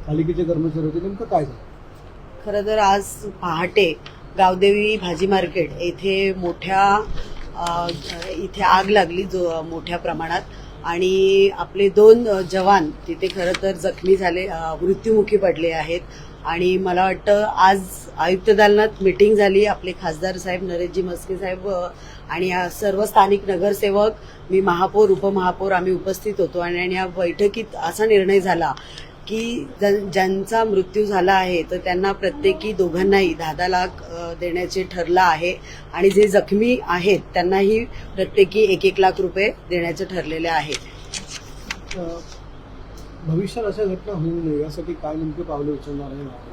पालिकेचे कर्मचारी होते, नेमकं काय झालं? खरं तर आज पहाटे गावदेवी भाजी मार्केट येथे इथे आग लागली जो मोठ्या प्रमाणात, आणि आपले 2 जवान तिथे खरं तर जखमी झाले, मृत्युमुखी पडले आहेत. आणि मला वाटतं आज आयुक्त दालनात मीटिंग झाली. आपले खासदार साहेब नरेशजी म्हस्के साहेब आणि सर्व स्थानिक नगरसेवक, मी महापौर उपमहापौर आम्ही उपस्थित होतो. आणि या बैठकीत असा निर्णय झाला की ज्यांचा मृत्यू झाला आहे तर त्यांना प्रत्येकी दोघांनाही 10-10 लाख देण्याचे ठरलं आहे, आणि जे जखमी आहेत त्यांनाही प्रत्येकी 1-1 लाख रुपये देण्याचे ठरलेले आहे. भविष्यात अशा घटना होऊ नये यासाठी काय नेमके पावले उचलणार आहे?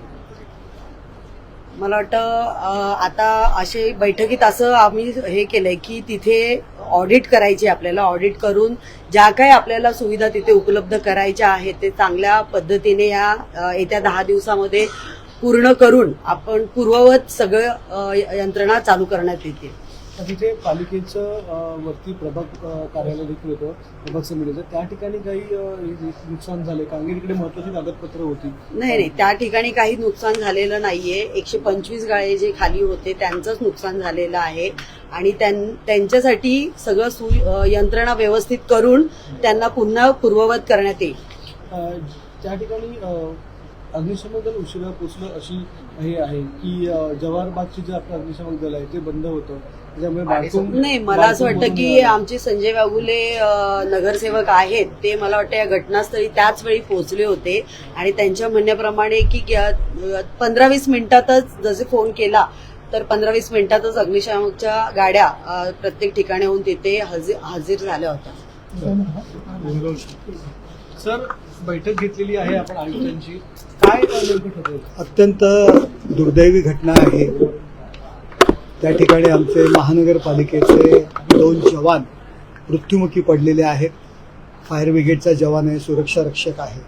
मला वाटतं आता असे बैठकीत असं आम्ही हे केलंय की तिथे ऑडिट करायची, आपल्याला ऑडिट करून ज्या काही आपल्याला सुविधा तिथे उपलब्ध करायच्या आहेत ते चांगल्या पद्धतीने या येत्या 10 दिवसामध्ये पूर्ण करून आपण पूर्ववत सगळं यंत्रणा चालू करण्यात येते. तिथे पालिकेचं वरती प्रभाग कार्यालय देखील होतं, प्रभाग समितीचं, त्या ठिकाणी काही नुकसान झाले? कारण तिकडे महत्वाची कागदपत्र होती. नाही, त्या ठिकाणी काही नुकसान झालेलं नाहीये. 125 गाळे जे खाली होते त्यांचंच नुकसान झालेलं आहे, आणि त्यांच्यासाठी सगळं यंत्रणा व्यवस्थित करून त्यांना पुन्हा पूर्ववत करण्यात येईल. त्या ठिकाणी अग्निशमन दल उशिरा पोचलं अशी हे आहे की जवाहर बागची जे आपलं अग्निशमन दल आहे ते बंद होतं, त्याच्यामुळे नाही, मला असं वाटतं की आमचे संजय वाघुले नगरसेवक आहेत ते मला वाटतं या घटनास्थळी त्याच वेळी पोहोचले होते, आणि त्यांच्या म्हणण्याप्रमाणे की 15-20 मिनिटातच जसे फोन केला तर 15-20 मिनिटातच अग्निशमनच्या गाड्या प्रत्येक ठिकाणी होऊन तिथे हजर झाल्या होत्या. सर, बैठक घेतलेली आहे आपण आयुक्तांची, काय नेमकं ठरवलं? अत्यंत दुर्दैवी घटना आहे. त्या ठिकाणी आमचे महानगरपालिकेचे 2 जवान मृत्युमुखी पडलेले आहेत. फायर ब्रिगेडचा जवान आहे, सुरक्षा रक्षक आहे.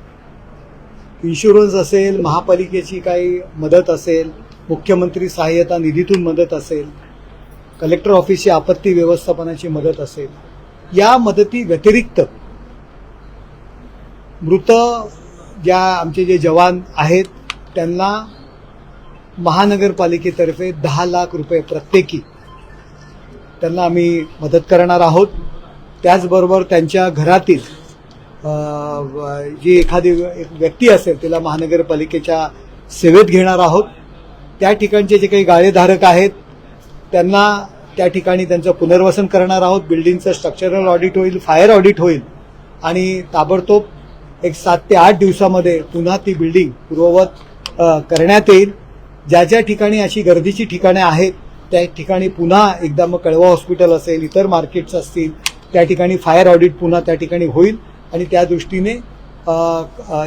इन्शुरन्स असेल, महापालिकेची काही मदत असेल, मुख्यमंत्री सहाय्यता निधीतून मदत असेल, कलेक्टर ऑफिसची आपत्ती व्यवस्थापनाची मदत असेल, या मदती व्यतिरिक्त मृत आमचे जे जवान आहेत त्यांना महानगरपालिकेतर्फे 10 लाख रुपये प्रत्येकी त्यांना आम्ही मदत करणार आहोत. त्याचबरोबर त्यांच्या घरातील जी एखादी व्यक्ती असेल तिला महानगरपालिकेच्या सेवेत घेणार आहोत. त्या ठिकाणचे जे काही गाळेधारक आहेत त्यांना त्या ठिकाणी त्यांचं पुनर्वसन करणार आहोत. बिल्डिंगचं स्ट्रक्चरल ऑडिट होईल, फायर ऑडिट होईल, आणि ताबडतोब 7 ते 8 दिवसामध्ये पुन्हा ती बिल्डिंग पूर्ववत करण्यात येईल. ज्या ज्या ठिकाणी अशी गर्दीची ठिकाणे आहेत त्या ठिकाणी पुन्हा एकदा मग कळवा हॉस्पिटल असेल, इतर मार्केट्स असतील, त्या ठिकाणी फायर ऑडिट पुन्हा त्या ठिकाणी होईल, आणि त्या दृष्टीने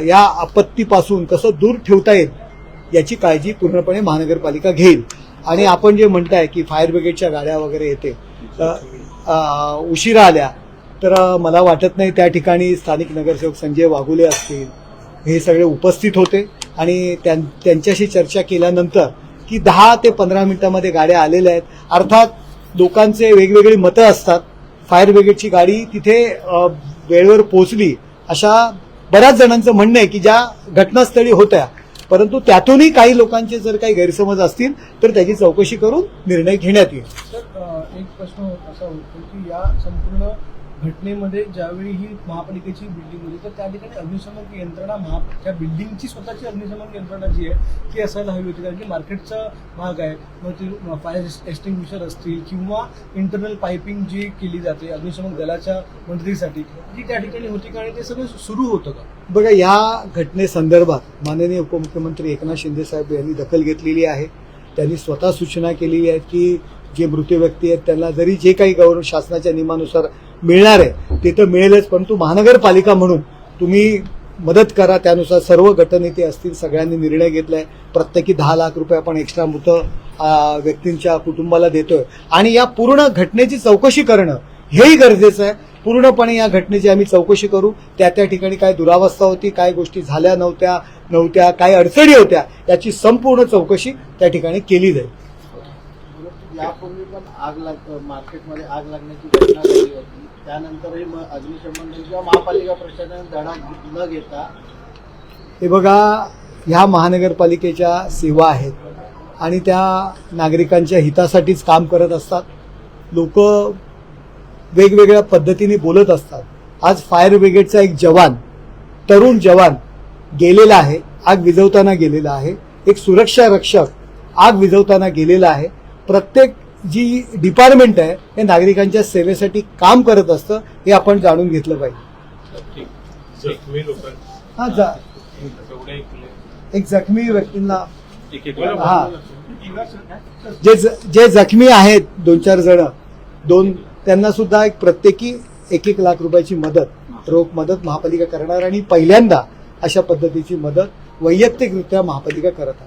या आपत्तीपासून कसं दूर ठेवता येईल याची काळजी पूर्णपणे महानगरपालिका घेईल. आणि आपण जे म्हणताय की फायर ब्रिगेडच्या गाड्या वगैरे येते उशिरा आल्या, तर मला वाटत नाही. त्या ठिकाणी स्थानिक नगरसेवक संजय वाघुले असतील, हे सगळे उपस्थित होते, आणि त्यांच्याशी चर्चा केल्यानंतर की 10 ते 15 मिनिटांमध्ये गाड्या आलेल्या आहेत. अर्थात लोकांचे वेगवेगळी मतं असतात. फायर ब्रिगेडची गाडी तिथे वेळेवर पोहोचली अशा बऱ्याच जणांचं म्हणणं आहे की ज्या घटनास्थळी होत्या, परंतु त्यातूनही काही लोकांचे जर काही गैरसमज असतील तर त्याची चौकशी करून निर्णय घेण्यात येईल. सर, एक प्रश्न असा होतो की या संपूर्ण घटनेमध्ये ज्यावेळी ही महापालिकेची बिल्डिंग होती तर त्या ठिकाणी अग्निशमन यंत्रणा त्या बिल्डिंगची स्वतःची अग्निशमन यंत्रणा जी आहे ती असायला हवी होती, कारण की मार्केटचा भाग आहे. मग ती फायर एक्सटिंग्विशर असतील किंवा इंटरनल पायपिंग जी केली जाते अग्निशमन दलाच्या मदतीसाठी ती त्या ठिकाणी होती का, आणि ते सगळं सुरू होतं का? बघा, या घटनेसंदर्भात माननीय उपमुख्यमंत्री एकनाथ शिंदे साहेब यांनी दखल घेतलेली आहे. त्यांनी स्वतः सूचना केलेली आहे की जे मृत व्यक्ती आहेत त्यांना जरी जे काही गव्हर्नमेंट शासनाच्या नियमानुसार मिळणार आहे ते तर मिळेलच, परंतु महानगरपालिका म्हणून तुम्ही मदत करा. त्यानुसार सर्व गटनेते असतील सगळ्यांनी निर्णय घेतलाय. प्रत्येकी 10 लाख रुपये आपण एक्स्ट्रा मृत व्यक्तींच्या कुटुंबाला देतोय, आणि या पूर्ण घटनेची चौकशी करणं हेही गरजेचं आहे. पूर्णपणे या घटनेची आम्ही चौकशी करू. त्या ठिकाणी काय दुरावस्था होती, काय गोष्टी झाल्या नव्हत्या, काय अडचणी होत्या, याची संपूर्ण चौकशी त्या ठिकाणी केली जाईल. यापूर्वी पण मार्केटमध्ये आग लागण्याची घटना झाली होती, त्यानंतरही अग्निशमन किंवा महापालिका प्रशासनाने धडा न घेता हे बघा, ह्या महानगरपालिकेच्या सेवा आहेत आणि त्या नागरिकांच्या हितासाठीच काम करत असतात. लोक वेगवेगळ्या पद्धतीने बोलत असतात. आज फायर ब्रिगेडचा एक जवान, तरुण जवान गेलेला आहे, आग विझवताना गेलेला आहे. एक सुरक्षा रक्षक आग विझवताना गेलेला आहे. प्रत्येक जी डिपार्टमेंट आहे हे नागरिकांच्या सेवेसाठी काम करत असतं, हे आपण जाणून घेतलं पाहिजे. हा, एक जखमी व्यक्तींना, हा, जे जखमी आहेत 2-4 जण, त्यांना सुद्धा एक प्रत्येकी 1-1 लाख रुपयाची मदत, रोख मदत महापालिका करणार आणि पहिल्यांदा अशा पद्धतीची मदत वैयक्तिकरित्या महापालिका करत आहे.